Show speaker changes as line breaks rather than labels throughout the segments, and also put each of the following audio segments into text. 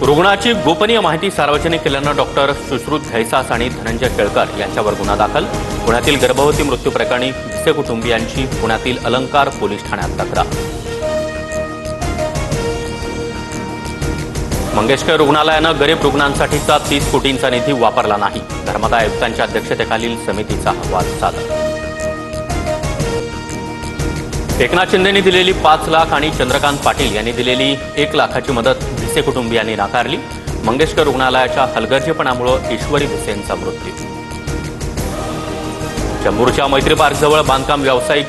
रुग्णाची गोपनीय माहिती सार्वजनिक केल्यानं डॉक्टर सुश्रुत घैसास आणि धनंजय केळकर यांच्यावर गुन्हा दाखल। पुण्यातील गर्भवती मृत्यू प्रकरणी भिसे कुटुंबियांची पुण्यातील अलंकार पोलीस ठाण्यात तक्रार। मंगेशकर रुग्णालयानं गरीब रुग्णांसाठीचा 30 कोटींचा निधी वापरला नाही। धर्मादाय आयुक्तांच्या अध्यक्षतेखालील समितीचा अहवाल सादर। एकनाथ शिंदेंनी दिलेली 5 लाख आणि चंद्रकांत पाटील यांनी दिलेली 1 लाखाची मदत भिसे कुटुंबियांनी नाकारली। मंगेशकर रुग्णालयाच्या हलगर्जीपणामुळे ईश्वरी भिसेंचा मृत्यू। चंबूरच्या मैत्री पार्कजवळ बांधकाम व्यावसायिक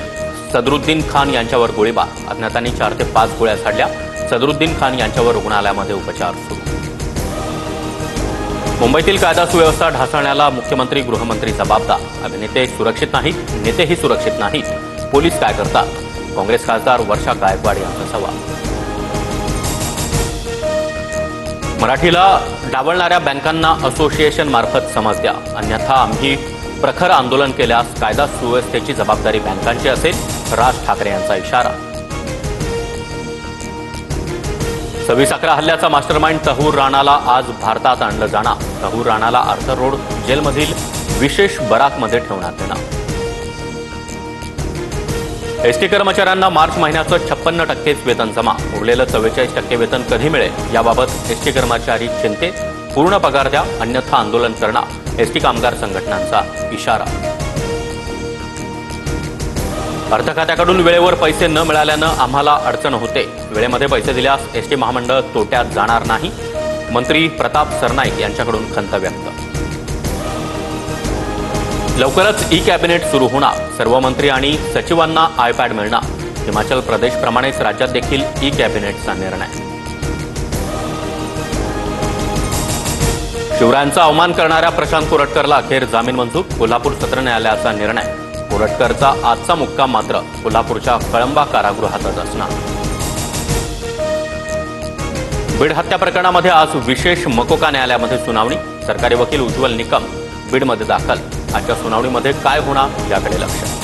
सदरुद्दीन खान यांच्यावर गोळीबार। अज्ञातांनी 4 ते 5 गोळ्या झाडल्या। सदरुद्दीन खान यांच्यावर रुग्णालयामध्ये उपचार सुरू। मुंबईतील कायदा सुव्यवस्था ढासळण्याला मुख्यमंत्री गृहमंत्री जबाबदार। अभिनेते सुरक्षित नाहीत, नेतेही सुरक्षित नाहीत, पोलीस काय करतात? काँग्रेस खासदार वर्षा गायकवाड यांचा सवाल। मराठीला डावलणाऱ्या बँकांना असोसिएशन मार्फत समज द्या, अन्यथा आम्ही प्रखर आंदोलन केल्यास कायदा सुव्यवस्थेची जबाबदारी बँकांची असेल, राज ठाकरे यांचा इशारा। 26/11 हल्ल्याचा मास्टरमाइंड तहूर राणाला आज भारतात आणलं जाणार। तहूर राणाला आर्थर रोड जेलमधील विशेष बराकमध्ये ठेवण्यात येणार। एसटी कर्मचाऱ्यांना मार्च महिन्याचं 56% वेतन जमा। उरलेलं 44% वेतन कधी मिळेल याबाबत एसटी कर्मचारी चिंतेत। पूर्ण पगार द्या, अन्यथा आंदोलन करणार, एसटी कामगार संघटनांचा इशारा। अर्थ खात्याकडून वेळेवर पैसे न मिळाल्यानं आम्हाला अडचण होते। वेळेमध्ये पैसे दिल्यास एसटी महामंडळ तोट्यात जाणार नाही। मंत्री प्रताप सरनाईक यांच्याकडून खंत व्यक्त। लवकरच ई कॅबिनेट सुरू होणार। सर्व मंत्री आणि सचिवांना आयपॅड मिळणार। हिमाचल प्रदेशप्रमाणेच राज्यात देखील ई कॅबिनेटचा निर्णय। शिवरायांचा अवमान करणाऱ्या प्रशांत कोरटकरला अखेर जामीन मंजूर। कोल्हापूर सत्र न्यायालयाचा निर्णय। कोरटकरचा आजचा मुक्काम मात्र कोल्हापूरच्या कळंबा कारागृहातच असणार। बीड हत्या प्रकरणामध्ये आज विशेष मकोका न्यायालयामध्ये सुनावणी। सरकारी वकील उज्ज्वल निकम बीडमध्ये दाखल। आजच्या सुनावणीमध्ये काय होणार याकडे लक्ष।